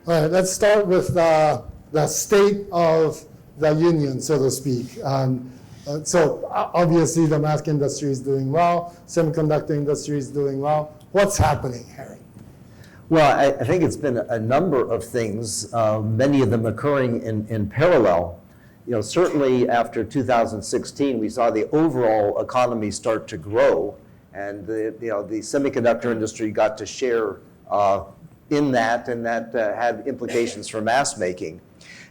All right, let's start with the state of the union, so to speak. So obviously the mask industry is doing well, semiconductor industry is doing well. What's happening, Harry? Well, I think it's been a number of things, many of them occurring in parallel. Certainly after 2016, we saw the overall economy start to grow, and the semiconductor industry got to share in that, and that had implications for mask making.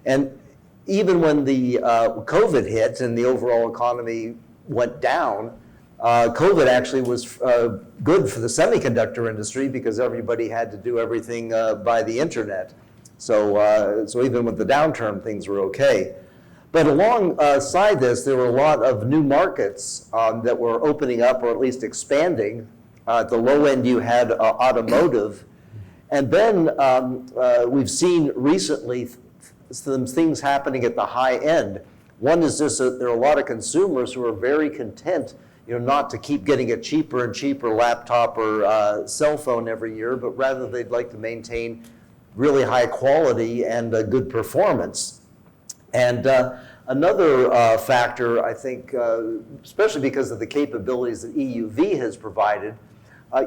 And even when the COVID hit and the overall economy went down, COVID actually was good for the semiconductor industry because everybody had to do everything by the internet. So even with the downturn, things were okay. But alongside this, there were a lot of new markets that were opening up, or at least expanding. At the low end, you had automotive. And then we've seen recently some things happening at the high end. One is this, there are a lot of consumers who are very content not to keep getting a cheaper and cheaper laptop or cell phone every year, but rather they'd like to maintain really high quality and good performance. And another factor, I think, especially because of the capabilities that EUV has provided,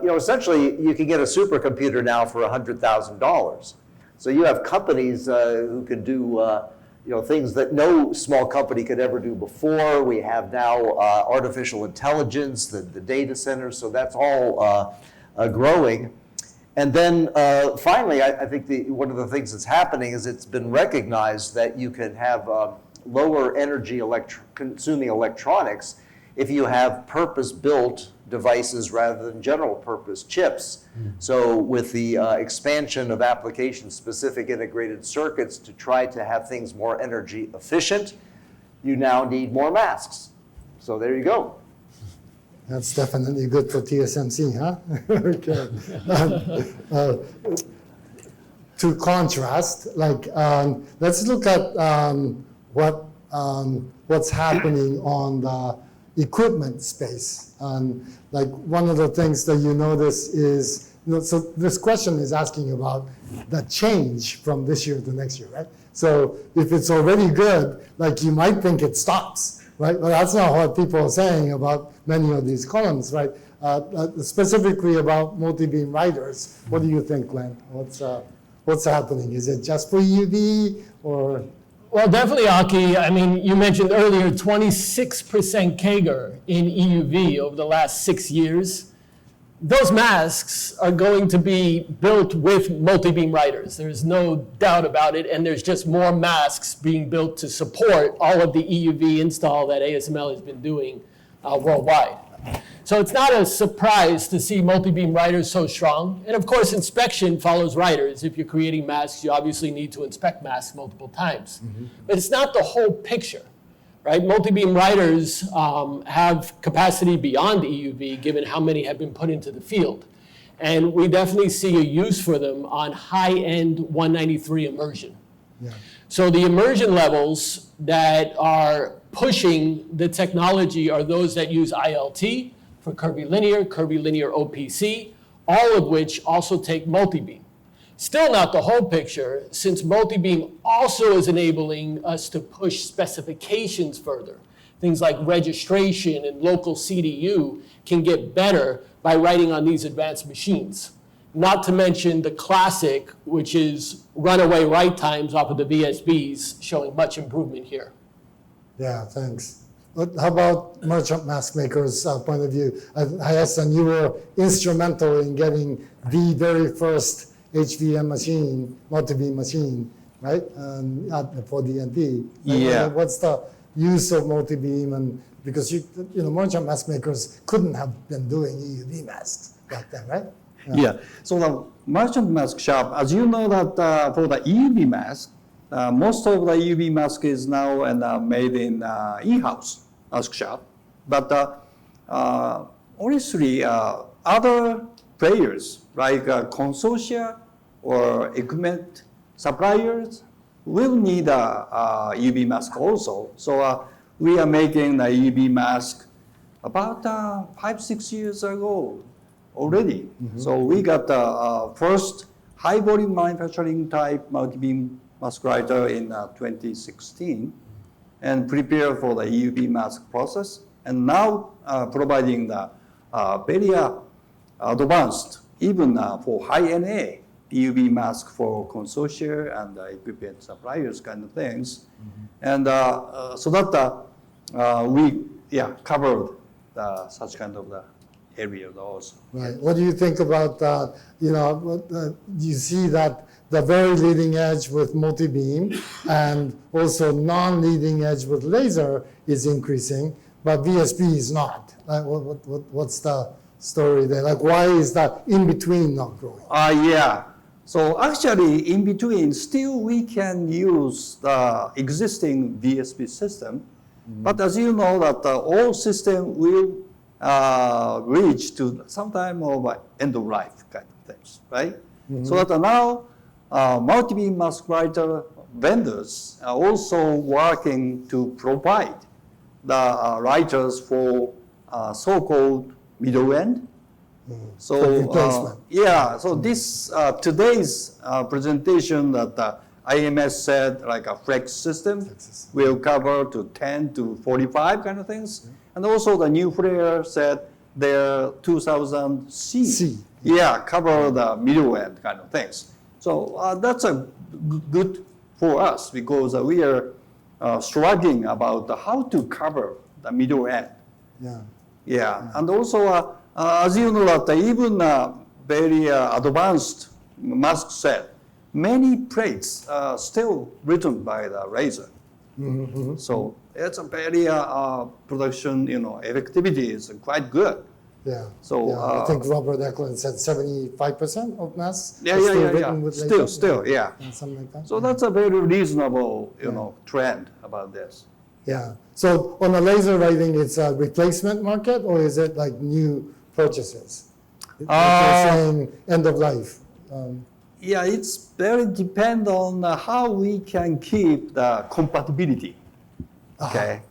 essentially you can get a supercomputer now for $100,000. So you have companies who can do things that no small company could ever do before. We have now artificial intelligence, the data centers, so that's all growing. And then finally, I think one of the things that's happening is it's been recognized that you can have lower energy consuming electronics if you have purpose-built devices rather than general-purpose chips. So with the expansion of application-specific integrated circuits to try to have things more energy efficient, you now need more masks. So there you go. That's definitely good for TSMC, huh? Okay. To contrast, let's look at what's happening on the equipment space. One of the things that you notice is, so this question is asking about the change from this year to next year, right? So if it's already good, you might think it stops, right? But that's not what people are saying about many of these columns, right? Specifically about multi-beam writers, what do you think, Glenn? What's happening? Is it just for EUV or? Well, definitely, Aki. I mean, you mentioned earlier 26% CAGR in EUV over the last 6 years. Those masks are going to be built with multi-beam writers. There's no doubt about it, and there's just more masks being built to support all of the EUV install that ASML has been doing worldwide. So it's not a surprise to see multi-beam writers so strong. And of course, inspection follows writers. If you're creating masks, you obviously need to inspect masks multiple times. But it's not the whole picture, right? Multi-beam writers have capacity beyond EUV, given how many have been put into the field. And we definitely see a use for them on high-end 193 immersion. Yeah. So the immersion levels that are pushing the technology are those that use ILT for curvilinear OPC, all of which also take multi-beam. Still not the whole picture, since multi-beam also is enabling us to push specifications further. Things like registration and local CDU can get better by writing on these advanced machines. Not to mention the classic, which is runaway write times off of the VSBs, showing much improvement here. Yeah, thanks. How about merchant mask makers' point of view? Hayashi-san, you were instrumental in getting the very first HVM machine, multi-beam machine, right? For DNP. Yeah. What's the use of multi-beam? And because merchant mask makers couldn't have been doing EUV masks back then, right? Yeah. So the merchant mask shop, as you know that for the EUV mask, most of the EUV mask is now made in in-house mask shop. But honestly, other players like consortia or equipment suppliers will need a EUV mask also. So we are making the EUV mask about 5-6 years ago already. So we got the first high volume manufacturing type multi-beam mask writer in 2016 and prepare for the EUV mask process. And now providing the very advanced, even for high NA, EUV mask for consortia and equipment suppliers kind of things. And so that we covered such kind of the area also. Right. What do you think about you see that the very leading edge with multi-beam and also non-leading edge with laser is increasing, but VSP is not. What's the story there? Like, why is that in between not growing? Yeah. So actually, in between, still we can use the existing VSP system, but as you know, that all system will reach to some time of end of life kind of things, right? So that now multi-beam mask writer vendors are also working to provide the writers for so-called middle end. So so this today's presentation that IMS said like a flex system will cover to 10 to 45 kind of things. And also the new flare said their 2000 C. Cover the middle end kind of things. So that's a good for us because we are struggling about how to cover the middle end. And also as you know that even very advanced mask set, many plates are still written by the laser. So it's a very production, effectivity is quite good. So I think Robert Eklund said 75% of masks are still written with laser. Still, something like that. So that's a very reasonable, trend about this. So on the laser writing, it's a replacement market, or is it like new purchases? You're saying end of life. It's very depend on how we can keep the compatibility. Okay.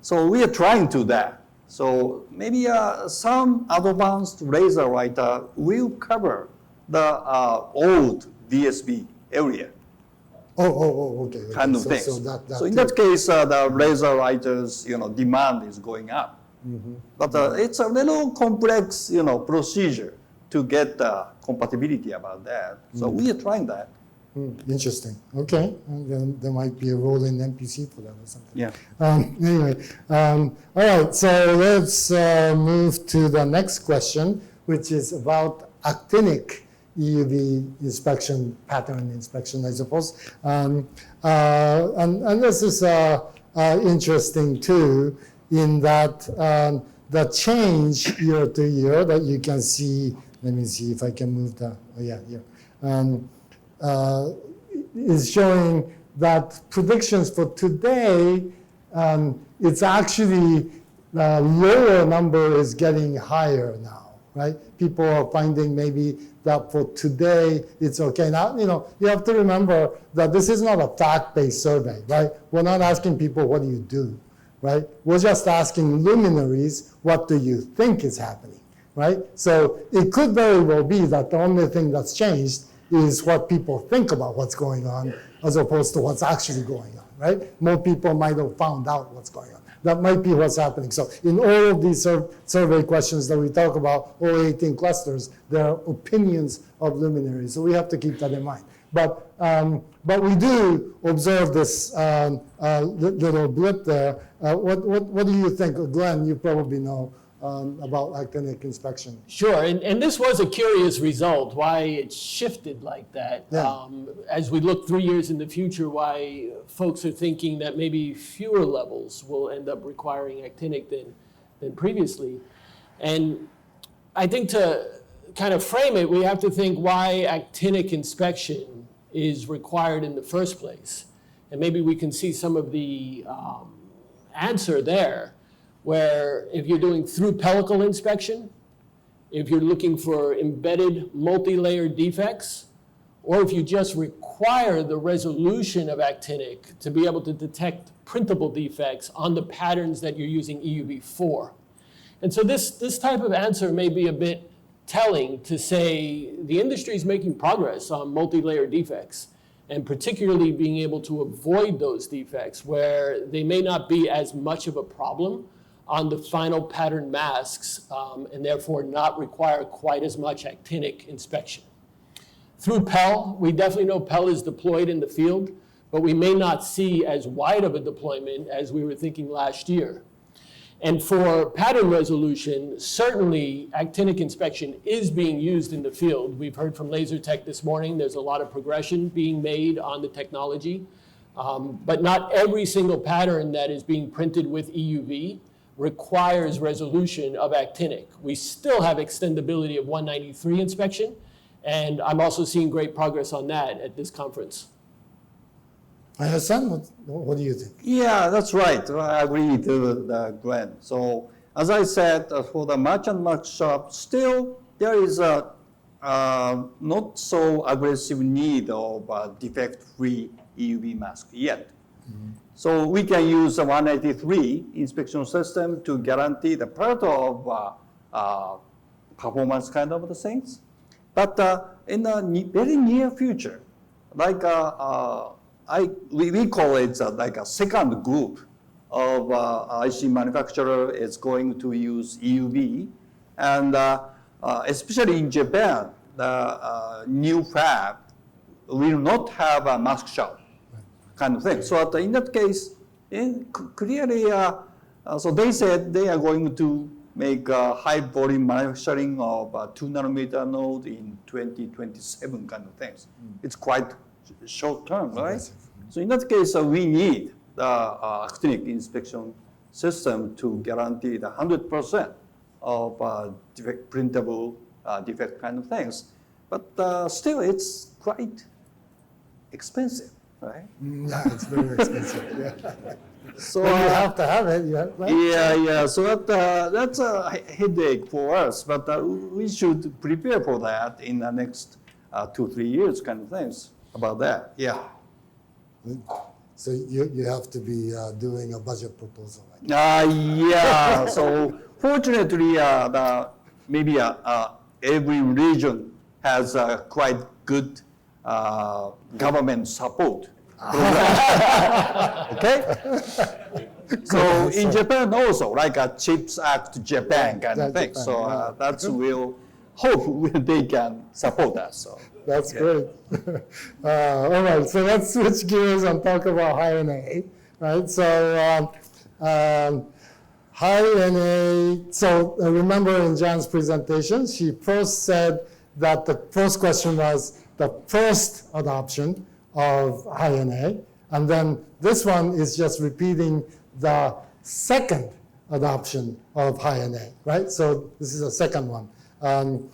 So we are trying to that. So maybe some advanced laser writer will cover the old VSB area. Okay. Kind of things. So in that case, the laser writers, demand is going up. But it's a little complex, procedure to get the compatibility about that. So we are trying that. Interesting. Okay. Then there might be a role in MPC for that or something. Anyway, all right. So let's move to the next question, which is about actinic EUV inspection, pattern inspection, I suppose. And this is interesting too, in that the change year to year that you can see. Let me see if I can move the. Here. Is showing that predictions for today, it's actually the lower number is getting higher now, right? People are finding maybe that for today it's okay. Now, you have to remember that this is not a fact-based survey, right? We're not asking people, what do you do, right? We're just asking luminaries, what do you think is happening, right? So it could very well be that the only thing that's changed is what people think about what's going on as opposed to what's actually going on, right? More people might have found out what's going on. That might be what's happening. So in all of these survey questions that we talk about, all 18 clusters, there are opinions of luminaries. So we have to keep that in mind. But we do observe this little blip there. What do you think? Glenn, you probably know about actinic inspection. Sure, and this was a curious result, why it shifted like that. As we look 3 years in the future, why folks are thinking that maybe fewer levels will end up requiring actinic than previously. And I think to kind of frame it, we have to think why actinic inspection is required in the first place. And maybe we can see some of the answer there, where if you're doing through pellicle inspection, if you're looking for embedded multi-layer defects, or if you just require the resolution of actinic to be able to detect printable defects on the patterns that you're using EUV for. And so this type of answer may be a bit telling to say the industry is making progress on multi-layer defects, and particularly being able to avoid those defects where they may not be as much of a problem on the final pattern masks, and therefore not require quite as much actinic inspection. Through Pell, we definitely know Pell is deployed in the field, but we may not see as wide of a deployment as we were thinking last year. And for pattern resolution, certainly actinic inspection is being used in the field. We've heard from LaserTech this morning, there's a lot of progression being made on the technology, but not every single pattern that is being printed with EUV requires resolution of actinic. We still have extendability of 193 inspection, and I'm also seeing great progress on that at this conference. Hassan, what do you think? Yeah, that's right. I agree with Glenn. So as I said, for the merchant mask shop, still there is a not so aggressive need of defect-free EUV mask yet. So we can use a 183 inspection system to guarantee the part of performance kind of the things. But in the very near future, like we call it like a second group of IC manufacturer is going to use EUV, and especially in Japan, the new fab will not have a mask shop kind of thing. So in that case, clearly, so they said they are going to make high volume manufacturing of 2 nanometer node in 2027 kind of things. It's quite short term, right? So in that case, we need the actinic inspection system to guarantee the 100% of printable defect kind of things. But still, it's quite expensive, right? Yeah, it's very expensive. Yeah. So But you have to have it. Right? yeah. So that's a headache for us. But we should prepare for that in the next 2-3 years, kind of things about that. Yeah. So you have to be doing a budget proposal. Right? Yeah. So fortunately, maybe every region has quite good government support. Okay. So in Japan also, like a CHIPS Act Japan kind of thing. Japan, So yeah. that's will hope they can support us. So. That's great. All right, so let's switch gears and talk about high NA, right? So high NA, so remember in Jan's presentation, she first said that the first question was the first adoption of high NA, and then this one is just repeating the second adoption of high NA, right? So this is the second one. And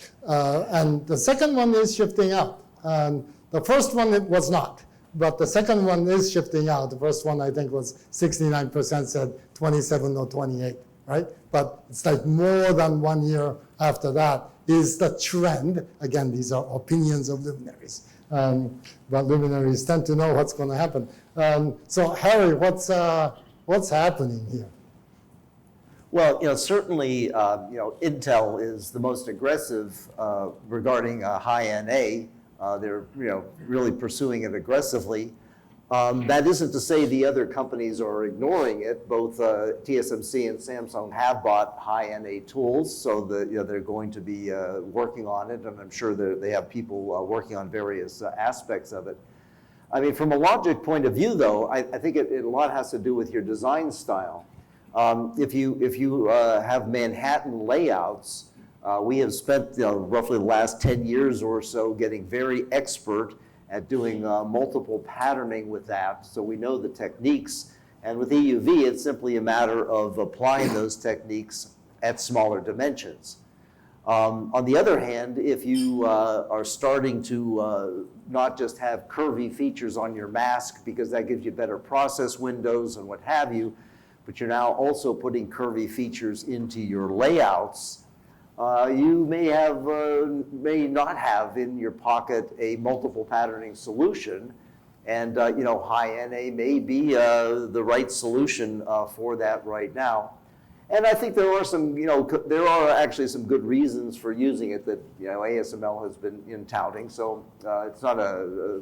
the second one is shifting out. The first one it was not, but the second one is shifting out. The first one I think was 69% said 27 or 28, right? But it's like more than 1 year after that is the trend. Again, these are opinions of luminaries, but luminaries tend to know what's going to happen. So Harry, what's happening here? Well, certainly, Intel is the most aggressive regarding high NA. They're, really pursuing it aggressively. That isn't to say the other companies are ignoring it. Both TSMC and Samsung have bought high NA tools, so they're going to be working on it, and I'm sure they have people working on various aspects of it. I mean, from a logic point of view, though, I think a lot has to do with your design style. If you have Manhattan layouts, we have spent roughly the last 10 years or so getting very expert at doing multiple patterning with that, so we know the techniques. And with EUV, it's simply a matter of applying those techniques at smaller dimensions. On the other hand, if you are starting to not just have curvy features on your mask, because that gives you better process windows and what have you, but you're now also putting curvy features into your layouts, you may not have in your pocket a multiple patterning solution, and high NA may be the right solution for that right now. And I think there are some, there are actually some good reasons for using it that, ASML has been touting. So it's not a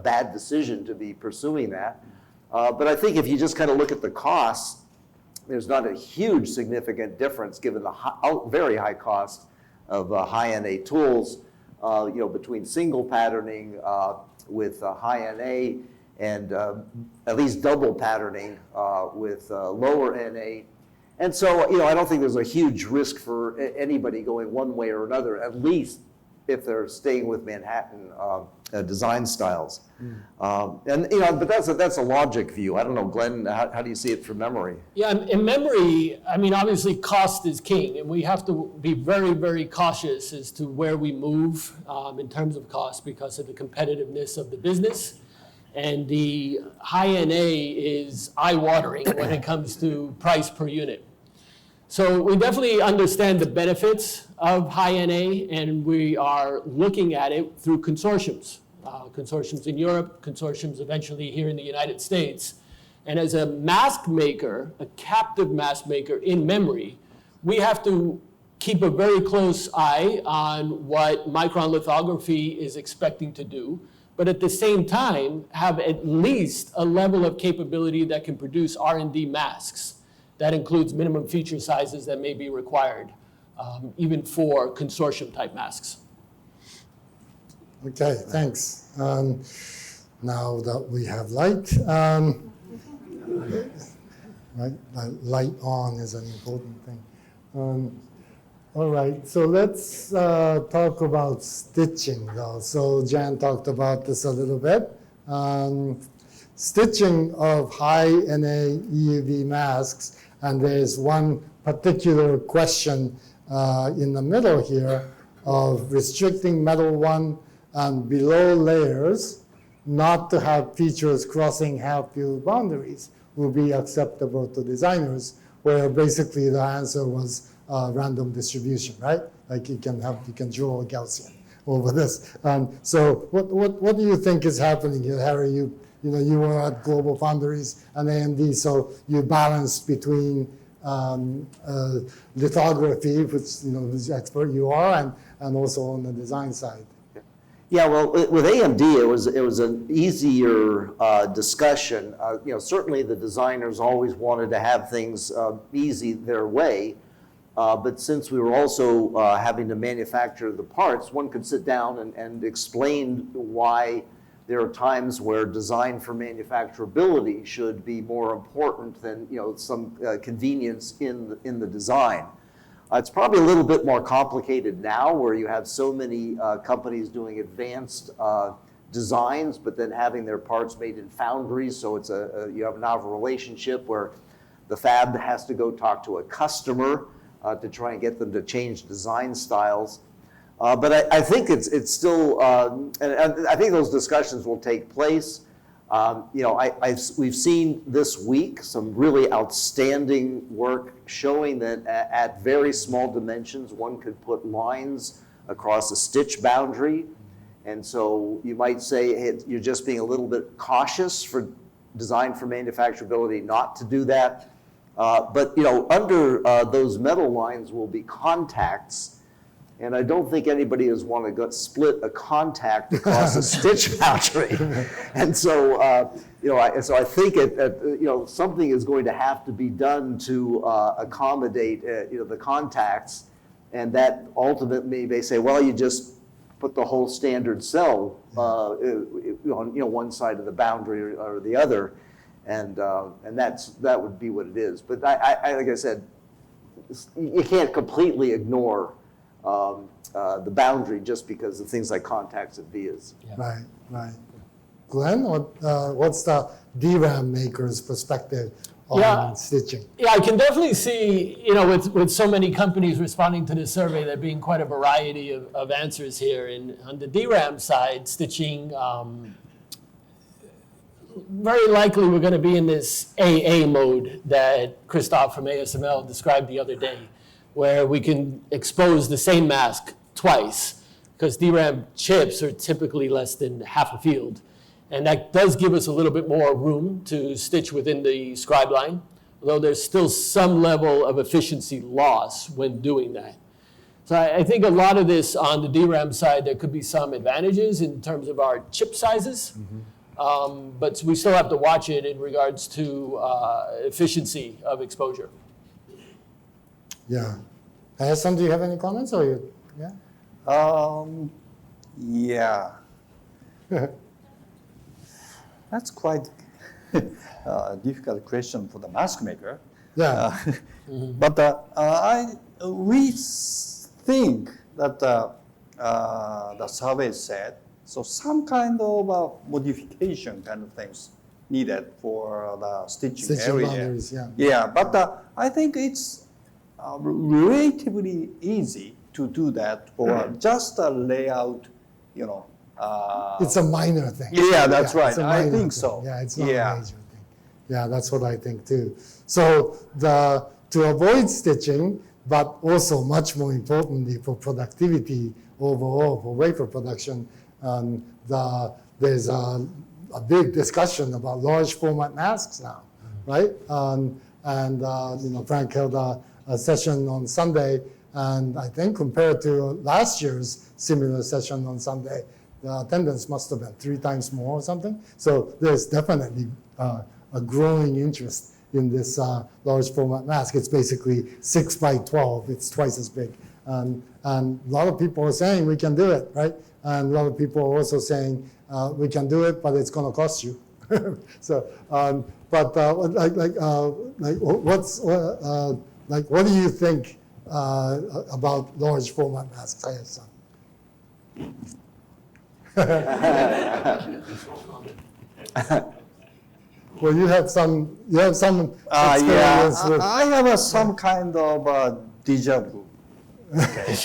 bad decision to be pursuing that. But I think if you just kind of look at the costs, there's not a huge significant difference given the very high cost of high NA tools, between single patterning with high NA and at least double patterning with lower NA. And so, I don't think there's a huge risk for anybody going one way or another, at least if they're staying with Manhattan design styles. But that's a logic view. I don't know, Glenn, how do you see it for memory? Yeah, in memory, I mean, obviously cost is king, and we have to be very, very cautious as to where we move in terms of cost because of the competitiveness of the business. And the high NA is eye-watering when it comes to price per unit. So we definitely understand the benefits of high NA, and we are looking at it through consortiums. Consortiums in Europe, consortiums eventually here in the United States. And as a mask maker, a captive mask maker in memory, we have to keep a very close eye on what micron lithography is expecting to do, but at the same time, have at least a level of capability that can produce R&D masks. That includes minimum feature sizes that may be required, even for consortium-type masks. Okay, thanks. Now that we have light, right? Light on is an important thing. All right, so let's talk about stitching, though. So Jan talked about this a little bit. Stitching of high NA EUV masks, and there's one particular question in the middle here of restricting metal 1 and below layers not to have features crossing half-field boundaries will be acceptable to designers, where basically the answer was random distribution, right? Like you can draw a Gaussian over this. So what do you think is happening here, Harry? You were at Global Foundries and AMD, so you balanced between lithography, which whose expert you are, and also on the design side. Yeah, well, with AMD, it was an easier discussion. Certainly the designers always wanted to have things easy their way, but since we were also having to manufacture the parts, one could sit down and explain why there are times where design for manufacturability should be more important than some convenience in the design. It's probably a little bit more complicated now, where you have so many companies doing advanced designs, but then having their parts made in foundries. So it's you have now a relationship where the fab has to go talk to a customer to try and get them to change design styles. But I think it's still, and I think those discussions will take place. We've seen this week some really outstanding work showing that at very small dimensions, one could put lines across a stitch boundary. And so you might say, hey, you're just being a little bit cautious for design for manufacturability not to do that. But under those metal lines will be contacts. And I don't think anybody has wanted to split a contact across a stitch boundary. And so, I think something is going to have to be done to accommodate, the contacts, and that ultimately may say, well, you just put the whole standard cell on one side of the boundary or the other, and that would be what it is. But I like I said, you can't completely ignore the boundary just because of things like contacts and vias. Yeah. Right. Glenn, what's the DRAM maker's perspective on stitching? Yeah, I can definitely see, with so many companies responding to this survey, there being quite a variety of answers here. And on the DRAM side, stitching, very likely we're going to be in this AA mode that Christoph from ASML described the other day, where we can expose the same mask twice, because DRAM chips are typically less than half a field. And that does give us a little bit more room to stitch within the scribe line. although there's still some level of efficiency loss when doing that. So I think a lot of this on the DRAM side, there could be some advantages in terms of our chip sizes, but we still have to watch it in regards to efficiency of exposure. Yeah. Hayashi-san, do you have any comments or you? Yeah. Yeah. That's quite a difficult question for the mask maker. Yeah. But we think that the survey said, so some kind of modification kind of things needed for the stitching area. boundaries, yeah. Yeah, but I think it's relatively easy to do that for just a layout, you know. It's a minor thing. Yeah, that's right. It's a I minor think thing. so. Yeah, it's not Yeah. a major thing. Yeah, that's what I think too. So to avoid stitching, but also much more importantly for productivity overall for wafer production, there's a big discussion about large format masks now, right? Frank held a session on Sunday, and I think compared to last year's similar session on Sunday, the attendance must have been 3 times more or something. So there's definitely a growing interest in this large format mask. It's basically 6 by 12. It's twice as big. And a lot of people are saying we can do it, right? And a lot of people are also saying we can do it, but it's going to cost you. So, what do you think about large format masks, Hayashi-san? Well, you have some experience with. I have some kind of deja vu. Okay.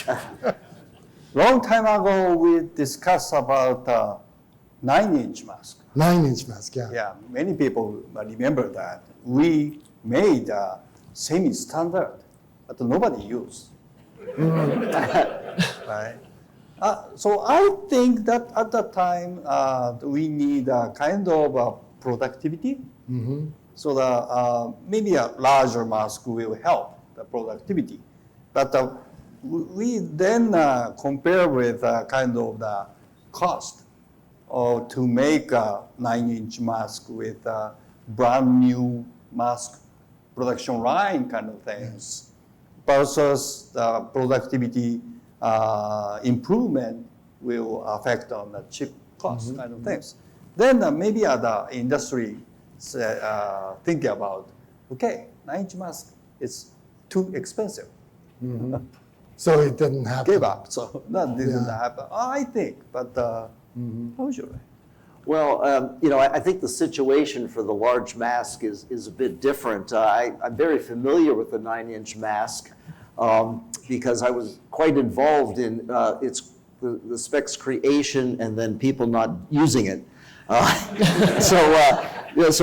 Long time ago, we discussed about 9-inch mask. 9-inch mask, yeah. Yeah, many people remember that. We made a semi-standard, but nobody used. Right? So I think that at that time, we need a kind of productivity. So maybe a larger mask will help the productivity. But we then compare with kind of the cost to make a 9-inch mask with a brand new mask production line kind of things versus the productivity improvement will affect on the chip cost kind of things. Then maybe the industry thinking about, okay, 9-inch mask is too expensive. So it didn't happen. Give up. So that didn't happen, I think. But how should I? Well, I think the situation for the large mask is a bit different. I'm very familiar with the 9-inch mask because I was quite involved in the specs creation and then people not using it. So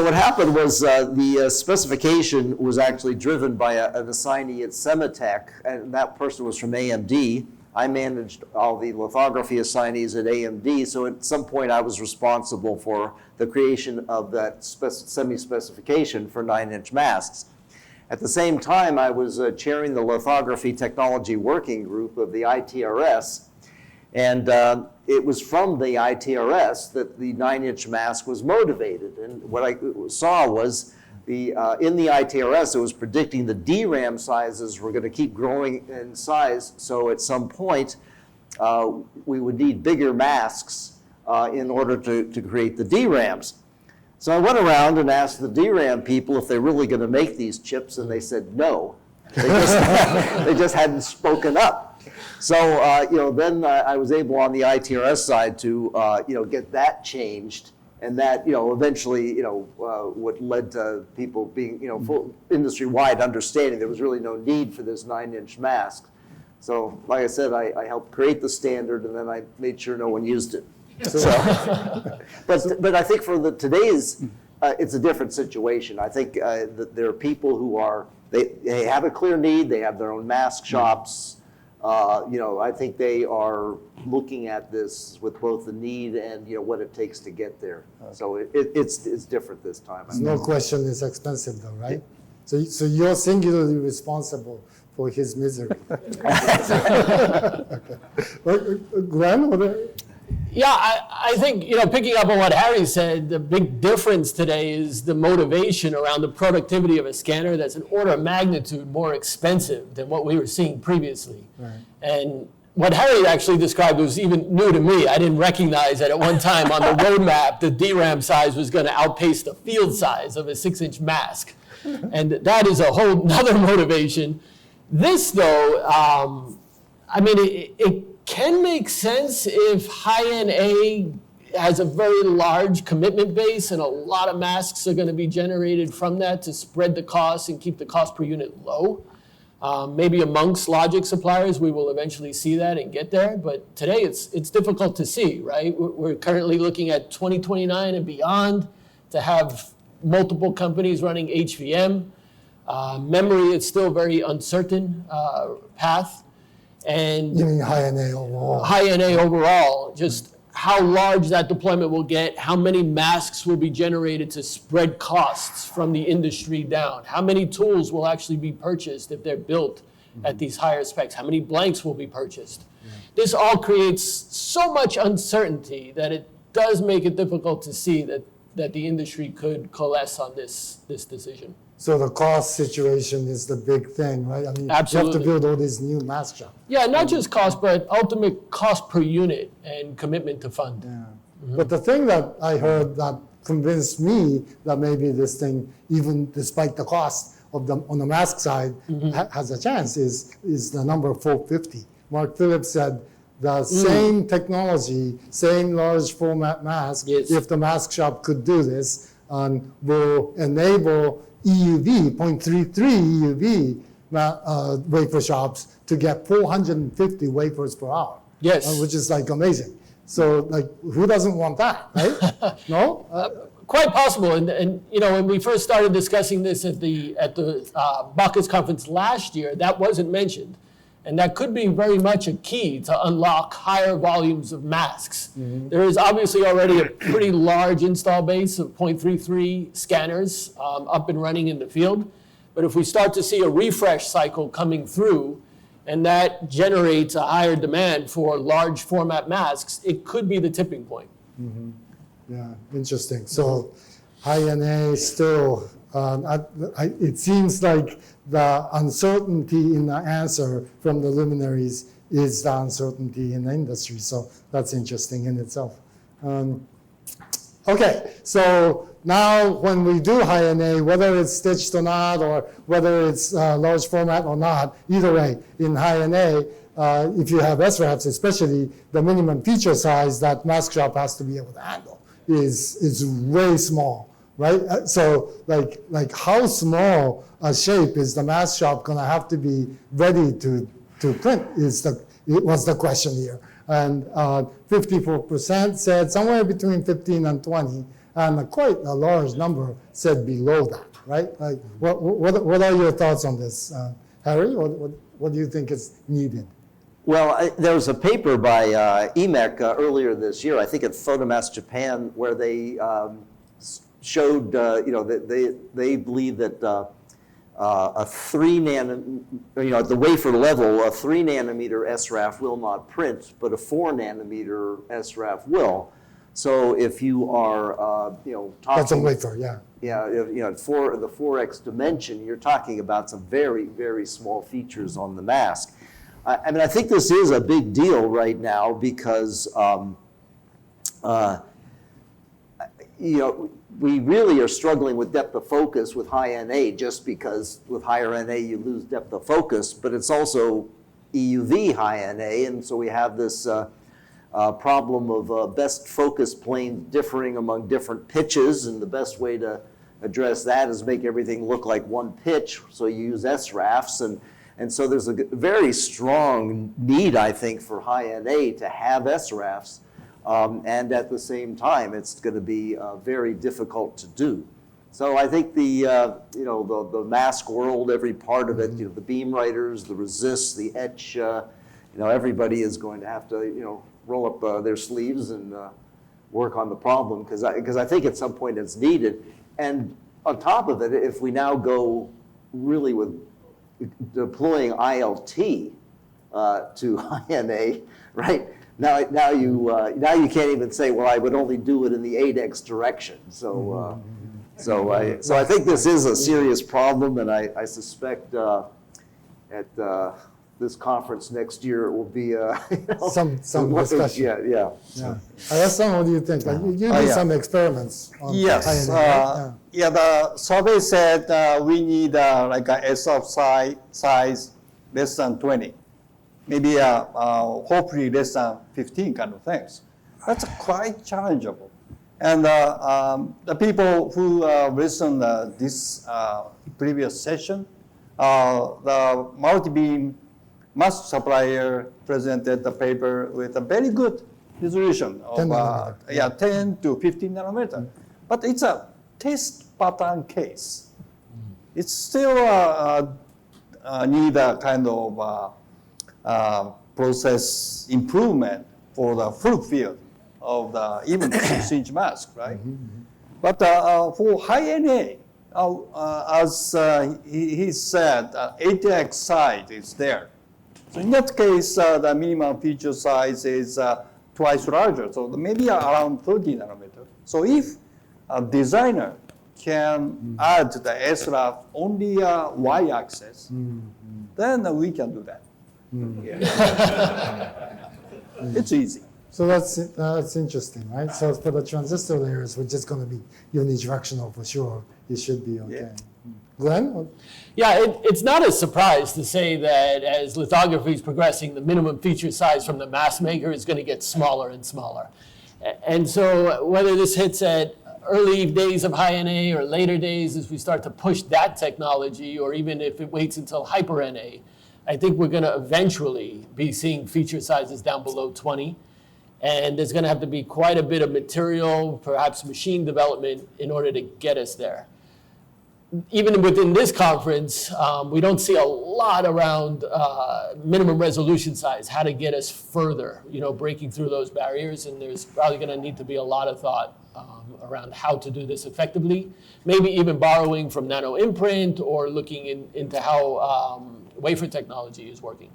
what happened was the specification was actually driven by an assignee at Semitech, and that person was from AMD. I managed all the lithography assignees at AMD, so at some point I was responsible for the creation of that semi-specification for 9-inch masks. At the same time, I was chairing the Lithography Technology Working Group of the ITRS, and it was from the ITRS that the 9-inch mask was motivated. And what I saw was in the ITRS, it was predicting the DRAM sizes were going to keep growing in size. So at some point, we would need bigger masks in order to create the DRAMs. So I went around and asked the DRAM people if they're really going to make these chips, and they said no. They just hadn't spoken up. So then I was able on the ITRS side to get that changed, and that eventually what led to people being full industry-wide understanding there was really no need for this 9-inch mask. So like I said, I helped create the standard, and then I made sure no one used it. So, but I think for today's, it's a different situation. I think that there are people who they have a clear need. They have their own mask shops. I think they are looking at this with both the need and what it takes to get there. So it's different this time. There's no question it's expensive though, right? So you're singularly responsible for his misery. Okay. Glenn, Yeah, I think, picking up on what Harry said, the big difference today is the motivation around the productivity of a scanner that's an order of magnitude more expensive than what we were seeing previously. Right. And what Harry actually described was even new to me. I didn't recognize that at one time on the roadmap, the DRAM size was going to outpace the field size of a 6-inch mask. And that is a whole nother motivation. This, though, it can make sense if high-end A has a very large commitment base and a lot of masks are going to be generated from that to spread the cost and keep the cost per unit low. Maybe amongst logic suppliers, we will eventually see that and get there. But today, it's difficult to see, right? We're currently looking at 2029 and beyond to have multiple companies running HVM. Memory is still very uncertain path. And you mean high-NA overall? High-NA overall, just how large that deployment will get, how many masks will be generated to spread costs from the industry down, how many tools will actually be purchased if they're built at these higher specs, how many blanks will be purchased. This all creates so much uncertainty that it does make it difficult to see that the industry could coalesce on this decision. So the cost situation is the big thing, right? I mean, Absolutely. you have to build all these new mask shops. Yeah, not just cost, but ultimate cost per unit and commitment to fund. Yeah. But the thing that I heard that convinced me that maybe this thing, even despite the cost of on the mask side, has a chance is the number 450. Mark Phillips said the same technology, same large format mask, if the mask shop could do this, will enable EUV, 0.33 EUV wafer shops to get 450 wafers per hour. Yes. Which is like amazing. So like, who doesn't want that, right? No? Quite possible. And when we first started discussing this at the Bacchus conference last year, that wasn't mentioned. And that could be very much a key to unlock higher volumes of masks. There is obviously already a pretty large install base of 0.33 scanners up and running in the field. But if we start to see a refresh cycle coming through, and that generates a higher demand for large format masks, it could be the tipping point. Yeah, interesting. So high-NA still, it seems like the uncertainty in the answer from the luminaries is the uncertainty in the industry. So that's interesting in itself. Okay, so now when we do high-NA, whether it's stitched or not, or whether it's large format or not, either way, in high-NA, if you have SRAFs, especially the minimum feature size that mask shop has to be able to handle is way small. Right, so like how small a shape is the mask shop going to have to be ready to print? Was the question here, and 54% said somewhere between 15 and 20, and quite a large number said below that. Right, like what are your thoughts on this, Harry? What do you think is needed? Well, there was a paper by EMEC earlier this year, I think at Photomask Japan, where they showed, that they believe that a 3 nanometer, at the wafer level, a 3 nanometer SRAF will not print, but a 4 nanometer SRAF will. So if you are, talking. That's a wafer, yeah. Yeah, for the 4x dimension, you're talking about some very, very small features on the mask. I think this is a big deal right now because, we really are struggling with depth of focus with high-NA just because with higher NA you lose depth of focus, but it's also EUV high-NA, and so we have this problem of best focus planes differing among different pitches, and the best way to address that is make everything look like one pitch, so you use SRAFs, and so there's a very strong need, I think, for high-NA to have SRAFs. And at the same time, it's going to be very difficult to do. So I think the mask world, every part of it, the beam writers, the resists, the etch, everybody is going to have to, roll up their sleeves and work on the problem because I think at some point it's needed. And on top of it, if we now go really with deploying ILT to High-NA, right? Now you can't even say, well, I would only do it in the 8x direction. So I think this is a serious problem, and I suspect at this conference next year it will be Some discussion. Yeah. Alessandro, what do you think? Like, you did some experiments on Yes. High-NA, right? Yeah, the survey said we need like a SOP size less than 20. Maybe hopefully less than 15 kind of things. That's quite challengeable. And the people who listened this previous session, the multi-beam mask supplier presented the paper with a very good resolution of 10 nanometer. 10 to 15 nanometer. But it's a test pattern case. It's still need a kind of process improvement for the full field of the even 6-inch mask, right? But for High-NA, as he said, 8x size is there. So in that case, the minimum feature size is twice larger, so maybe around 30 nanometer. So if a designer can add the SRAF only y-axis, then we can do that. It's easy. So that's interesting, right? So for the transistor layers, which is going to be unidirectional for sure, it should be okay. Yeah. Glenn? Yeah, it's not a surprise to say that as lithography is progressing, the minimum feature size from the mask maker is going to get smaller and smaller. And so whether this hits at early days of High-NA or later days as we start to push that technology, or even if it waits until Hyper-NA, I think we're going to eventually be seeing feature sizes down below 20. And there's going to have to be quite a bit of material, perhaps machine development, in order to get us there. Even within this conference, we don't see a lot around minimum resolution size, how to get us further, breaking through those barriers. And there's probably going to need to be a lot of thought around how to do this effectively. Maybe even borrowing from nano imprint or looking into how wafer technology is working.